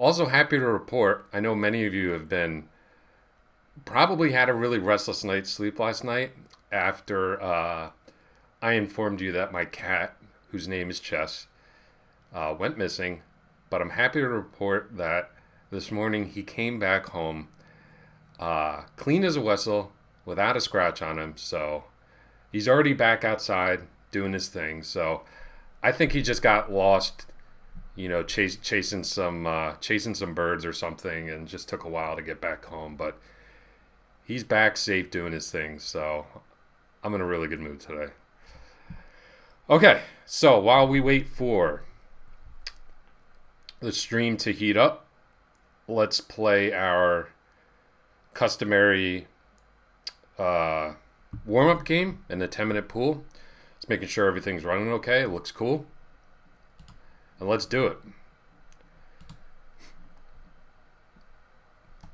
Also, happy to report, I know many of you have been probably had a really restless night's sleep last night after I informed you that my cat, whose name is Chess, went missing. But I'm happy to report that this morning he came back home clean as a whistle without a scratch on him. So he's already back outside doing his thing. So I think he just got lost, chasing some birds or something, and just took a while to get back home. But he's back safe doing his thing. So I'm in a really good mood today. Okay, so while we wait for the stream to heat up, let's play our customary warm up game in the 10-minute pool. Just making sure everything's running okay. It looks cool. And let's do it.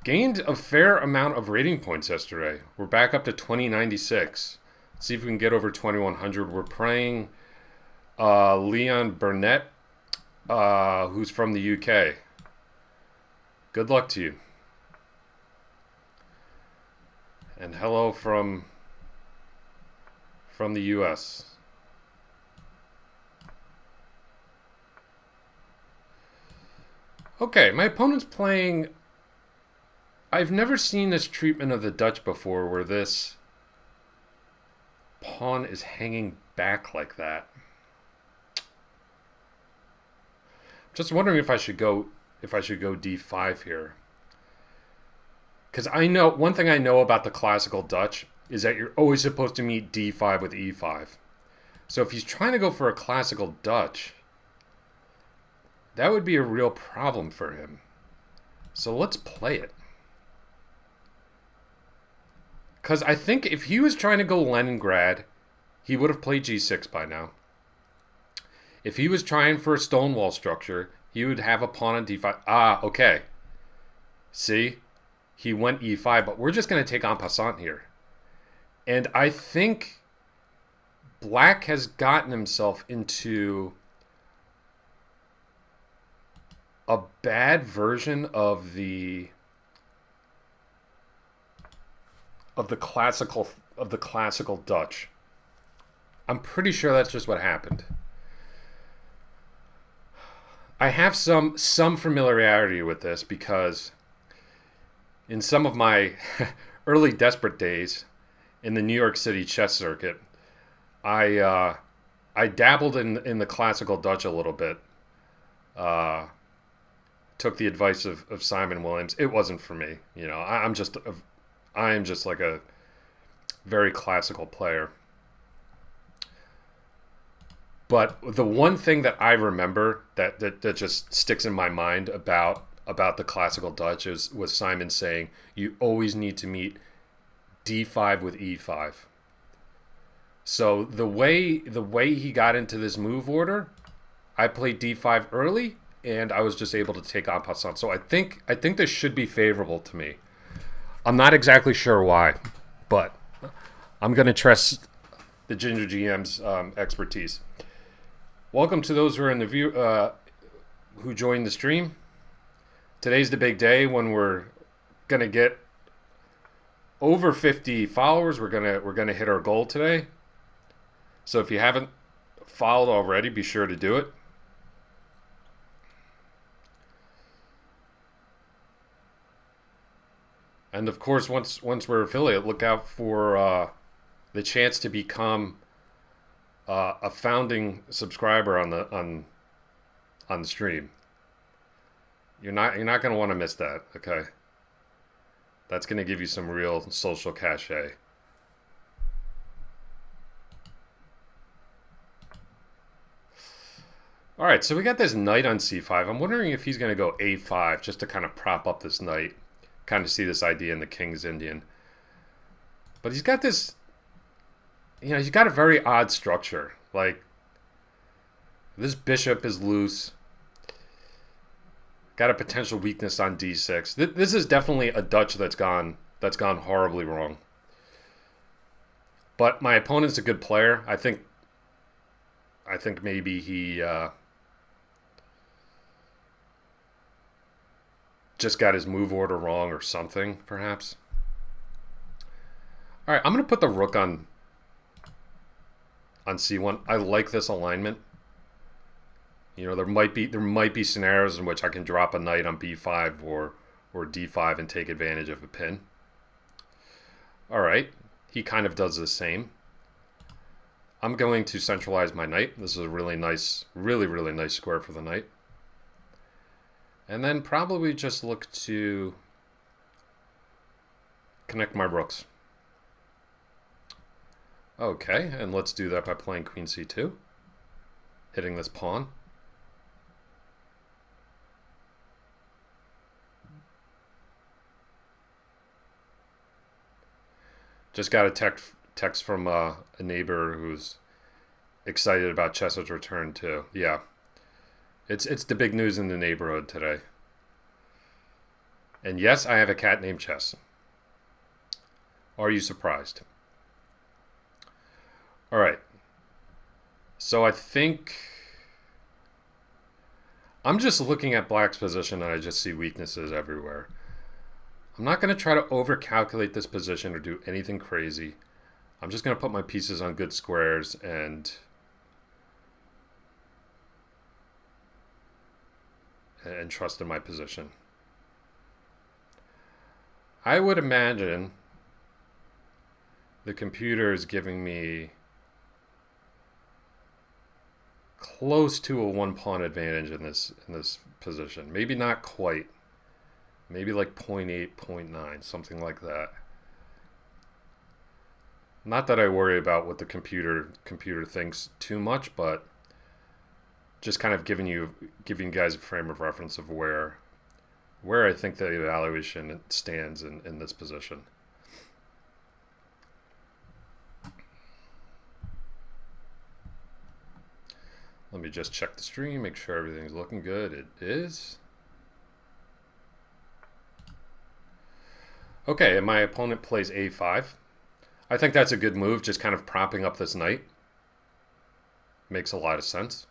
Gained a fair amount of rating points yesterday. We're back up to 2096. See if we can get over 2100. We're playing Leon Burnett, who's from the UK. Good luck to you. And hello from the US. Okay, my opponent's playing. I've never seen this treatment of the Dutch before where this pawn is hanging back like that. Just wondering if I should go d5 here. Because I know one thing I know about the classical Dutch is that you're always supposed to meet d5 with e5. So if he's trying to go for a classical Dutch, that would be a real problem for him. So let's play it. Because I think if he was trying to go Leningrad, he would have played g6 by now. If he was trying for a stonewall structure, he would have a pawn on d5. Ah, okay. See? He went e5, but we're just going to take en passant here. And I think Black has gotten himself into a bad version of the classical Dutch. I'm pretty sure that's just what happened. I have some familiarity with this because in some of my early desperate days in the New York City chess circuit, I dabbled in the classical Dutch a little bit. Took the advice of Simon Williams. It wasn't for me. I am just like a very classical player. But the one thing that I remember that just sticks in my mind about the classical Dutch was Simon saying you always need to meet d5 with e5. So the way he got into this move order, I played d5 early, and I was just able to take en passant. So I think this should be favorable to me. I'm not exactly sure why, but I'm going to trust the Ginger GM's expertise. Welcome to those who are in the view who joined the stream. Today's the big day when we're going to get over 50 followers. We're going to hit our goal today. So if you haven't followed already, be sure to do it. And of course, once we're affiliate, look out for the chance to become a founding subscriber on the stream. You're not going to want to miss that. Okay, that's going to give you some real social cachet. All right, so we got this knight on c5. I'm wondering if he's going to go a5 just to kind of prop up this knight. Kind of see this idea in the King's Indian. But he's got this, he's got a very odd structure. Like, this bishop is loose. Got a potential weakness on d6. This is definitely a Dutch that's gone horribly wrong. But my opponent's a good player. I think maybe he just got his move order wrong or something, perhaps. All right, I'm going to put the rook on C1. I like this alignment. You know, there might be scenarios in which I can drop a knight on b5 or d5 and take advantage of a pin. All right, he kind of does the same. I'm going to centralize my knight. This is a really nice, really nice square for the knight. And then probably just look to connect my rooks. Okay, and let's do that by playing queen c2, hitting this pawn. Just got a text from a neighbor who's excited about Chess's return too. Yeah, it's the big news in the neighborhood today. And yes, I have a cat named Chess. Are you surprised? All right. So I think I'm just looking at Black's position and I just see weaknesses everywhere. I'm not going to try to overcalculate this position or do anything crazy. I'm just going to put my pieces on good squares and trust in my position. I would imagine the computer is giving me close to a 1-pawn advantage in this position. Maybe not quite. Maybe like 0.8, 0.9, something like that. Not that I worry about what the computer thinks too much, but just kind of giving you guys a frame of reference of where I think the evaluation stands in this position. Let me just check the stream, make sure everything's looking good. It is. Okay, and my opponent plays a5. I think that's a good move, just kind of propping up this knight. Makes a lot of sense.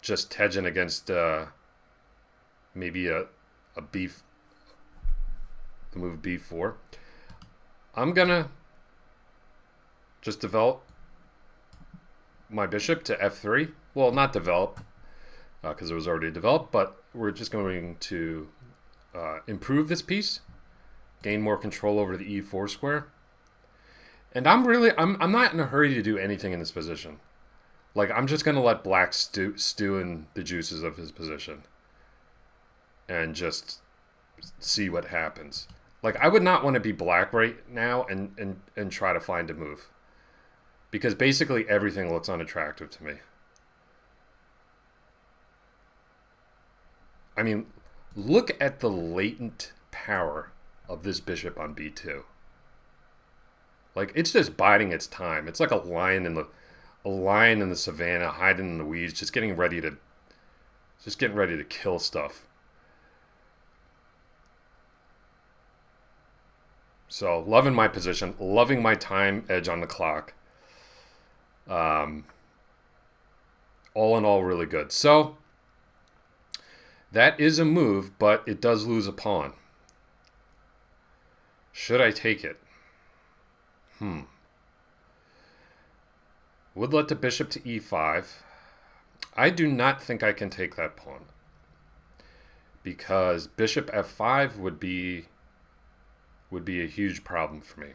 Just hedging against maybe the move b4. I'm gonna just develop my bishop to f3. Well, not develop, because it was already developed, but we're just going to improve this piece, gain more control over the e4 square. And I'm not in a hurry to do anything in this position. Like, I'm just going to let Black stew in the juices of his position and just see what happens. Like, I would not want to be Black right now and try to find a move, because basically everything looks unattractive to me. I mean, look at the latent power of this bishop on b2. Like, it's just biding its time. It's like a lion in the savannah, hiding in the weeds, just getting ready to kill stuff. So, loving my position, loving my time edge on the clock. All in all, really good. So, that is a move, but it does lose a pawn. Should I take it? Would let the bishop to e5. I do not think I can take that pawn, because bishop f5 would be a huge problem for me.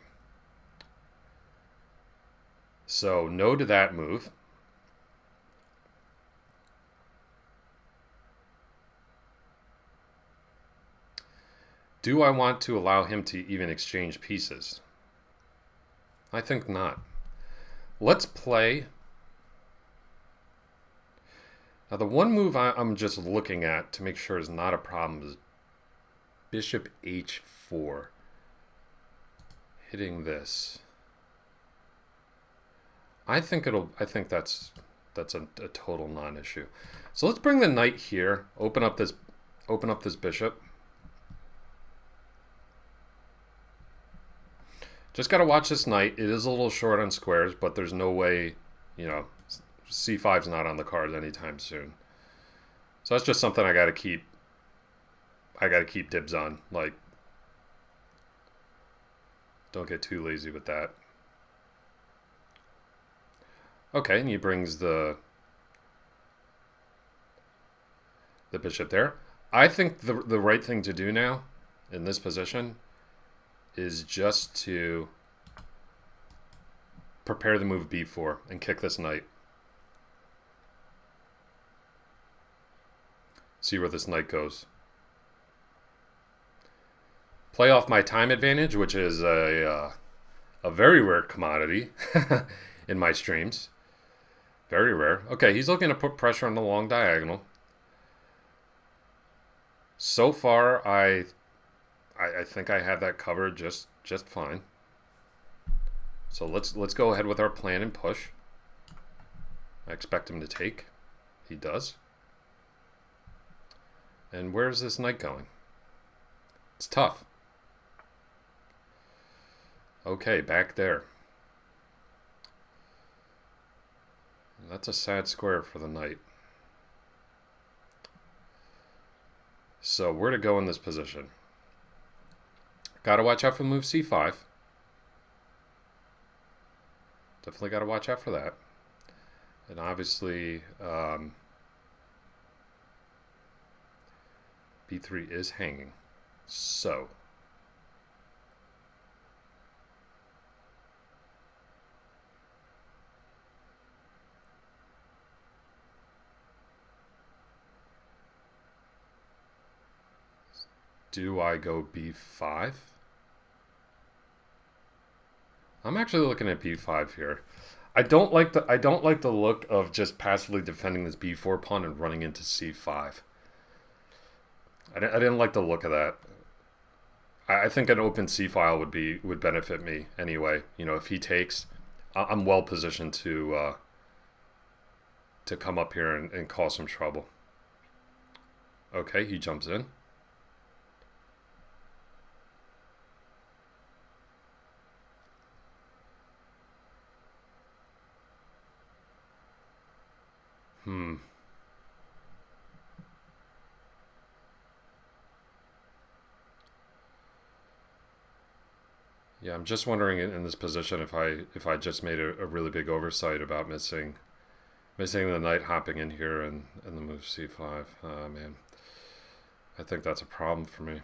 So no to that move. Do I want to allow him to even exchange pieces? I think not. Let's play. Now, the one move I'm just looking at to make sure is not a problem is bishop h4. Hitting this. I think that's a total non-issue. So let's bring the knight here. Open up this bishop. Just got to watch this knight. It is a little short on squares, but there's no way, c5's not on the cards anytime soon. So that's just something I got to keep I gotta keep dibs on. Like, don't get too lazy with that. Okay, and he brings the bishop there. I think the right thing to do now in this position is just to prepare the move b4 and kick this knight. See where this knight goes. Play off my time advantage, which is a very rare commodity in my streams. Very rare. Okay, he's looking to put pressure on the long diagonal. So far, I think I have that covered just fine. So let's go ahead with our plan and push. I expect him to take. He does. And where's this knight going? It's tough. Okay, back there. That's a sad square for the knight. So where to go in this position? Gotta watch out for move c5. Definitely gotta watch out for that. And obviously, b3 is hanging. So do I go b5? I'm actually looking at b5 here. I don't like the look of just passively defending this b4 pawn and running into c5. I didn't like the look of that. I think an open c file would benefit me anyway. You know, if he takes, I'm well positioned to come up here and cause some trouble. Okay, he jumps in. Yeah, I'm just wondering in this position if I just made a really big oversight about missing the knight hopping in here and the move c5. Man, I think that's a problem for me.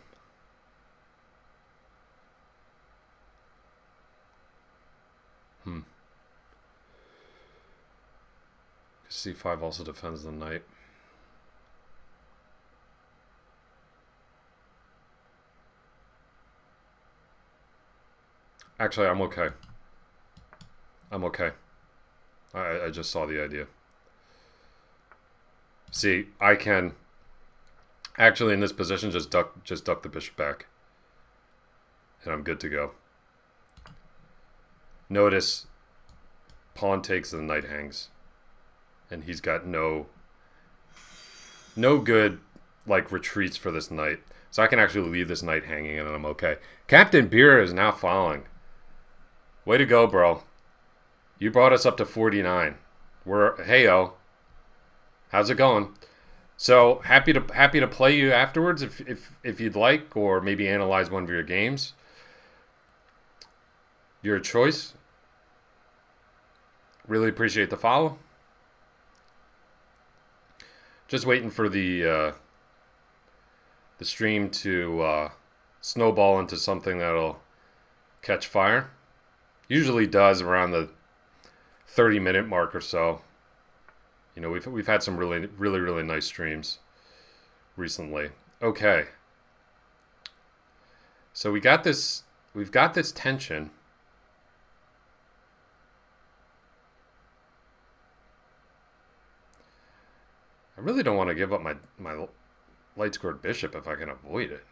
c5 also defends the knight. Actually, I'm okay. I'm okay. I just saw the idea. See, I can actually in this position just duck the bishop back. And I'm good to go. Notice pawn takes and the knight hangs. And he's got no good like retreats for this knight. So I can actually leave this knight hanging and I'm okay. Captain Beer is now following. Way to go, bro. You brought us up to 49. Hey-o. How's it going? So happy to play you afterwards if you'd like, or maybe analyze one of your games. Your choice. Really appreciate the follow. Just waiting for the stream to snowball into something that'll catch fire. Usually does around the 30-minute mark or so. You know, we've had some really nice streams recently. Okay. So we've got this tension. I really don't want to give up my light scored bishop if I can avoid it.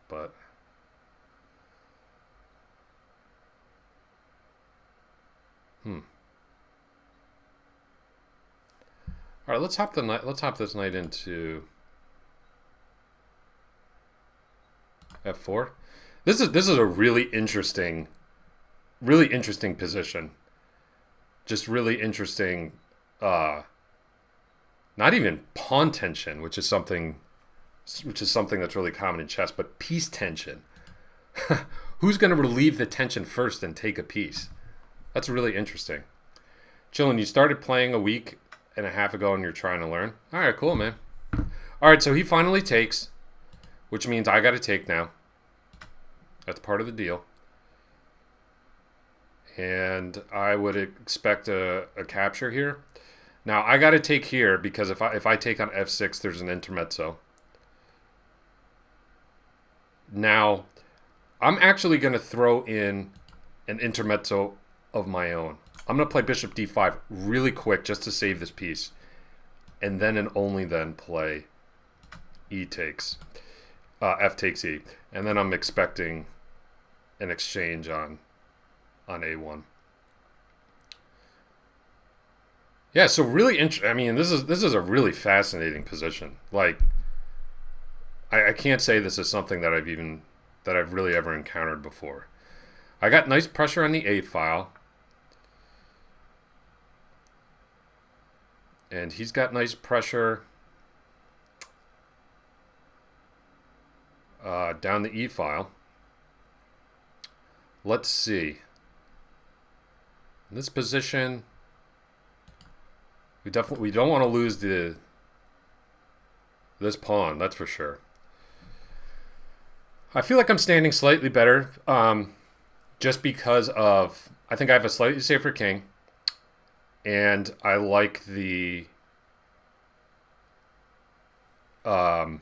But all right, let's hop this knight into f4. This is a really interesting position. Just really interesting not even pawn tension, which is something which is something that's really common in chess, but piece tension. Who's going to relieve the tension first and take a piece? That's really interesting. Chillin', you started playing a week and a half ago and you're trying to learn? All right, cool, man. All right, so he finally takes, which means I got to take now. That's part of the deal. And I would expect a capture here. Now, I got to take here because if I take on f6, there's an intermezzo. Now, I'm actually going to throw in an intermezzo of my own. I'm going to play bishop d5 really quick just to save this piece. And then and only then play f takes e. And then I'm expecting an exchange on a1. Yeah, so really interesting. I mean, this is a really fascinating position. Like, I can't say this is something that I've really ever encountered before. I got nice pressure on the A file. And he's got nice pressure down the E file. Let's see. In this position, we don't want to lose this pawn, that's for sure. I feel like I'm standing slightly better, just because of I think I have a slightly safer king, and I like the I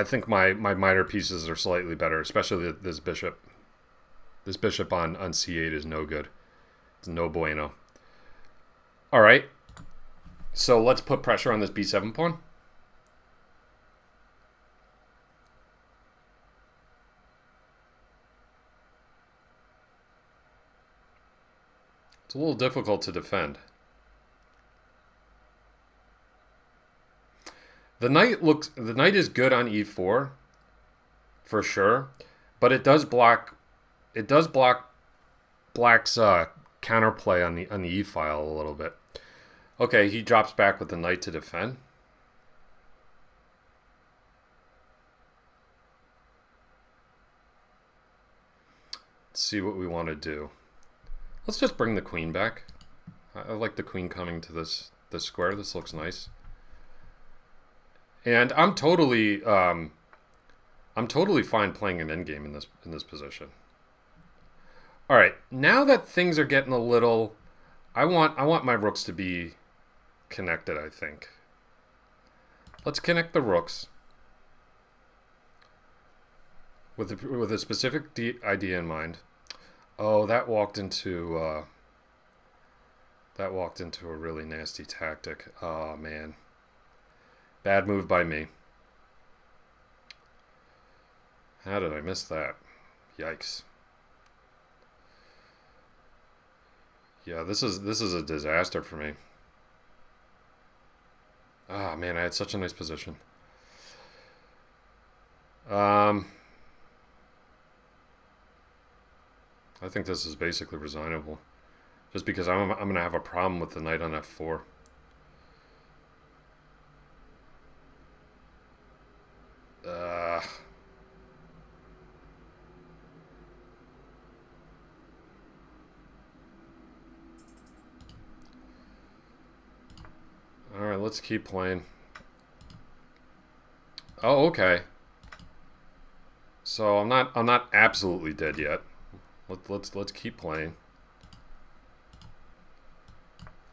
think my minor pieces are slightly better, especially this bishop. This bishop on c8 is no good. It's no bueno. All right. So let's put pressure on this b7 pawn. It's a little difficult to defend. The knight is good on e4 for sure, but it does block black's counterplay on the e file a little bit. Okay, he drops back with the knight to defend. Let's see what we want to do. Let's just bring the queen back. I like the queen coming to this square. This looks nice. And I'm totally fine playing an endgame in this position. All right, now that things are getting a little, I want my rooks to be connected, I think. Let's connect the rooks with a specific idea in mind. Oh, that walked into a really nasty tactic. Oh man. Bad move by me. How did I miss that? Yikes. Yeah, this is a disaster for me. Ah, man, I had such a nice position. I think this is basically resignable. Just because I'm going to have a problem with the knight on f4. Alright, let's keep playing. Oh, okay. So I'm not absolutely dead yet. Let's keep playing.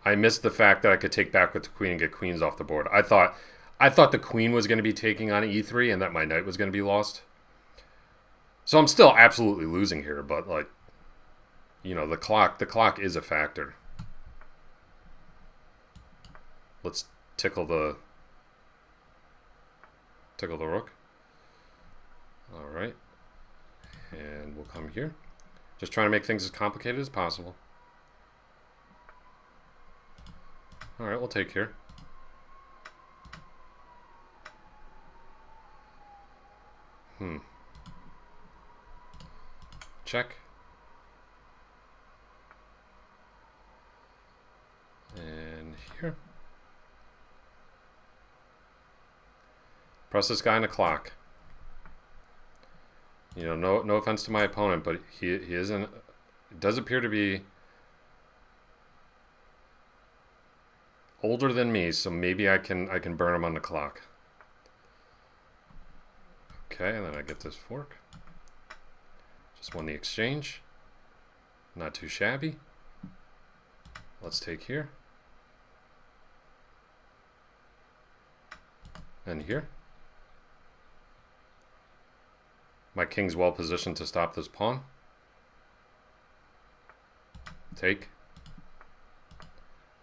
I missed the fact that I could take back with the queen and get queens off the board. I thought the queen was going to be taking on e3 and that my knight was going to be lost. So I'm still absolutely losing here, but like, you know, the clock is a factor. Let's tickle the rook. All right, and we'll come here. Just trying to make things as complicated as possible. All right, we'll take here. Check. And here. Press this guy on the clock. You know, no offense to my opponent, but he isn't. It does appear to be older than me, so maybe I can burn him on the clock. Okay, and then I get this fork. Just won the exchange. Not too shabby. Let's take here. And here. My king's well positioned to stop this pawn. Take.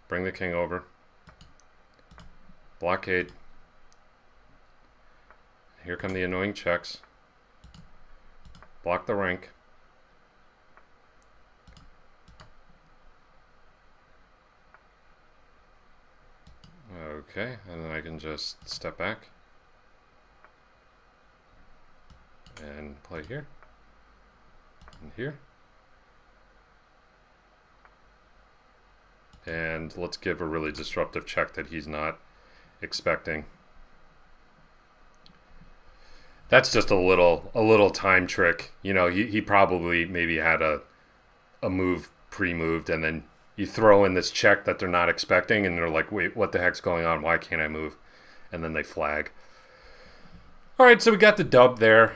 Bring the king over. Blockade. Here come the annoying checks. Block the rank. Okay, and then I can just step back and play here and here. And let's give a really disruptive check that he's not expecting. That's just a little time trick. You know, he probably maybe had a move pre-moved, and then you throw in this check that they're not expecting, and they're like, wait, what the heck's going on? Why can't I move? And then they flag. All right, so we got the dub there.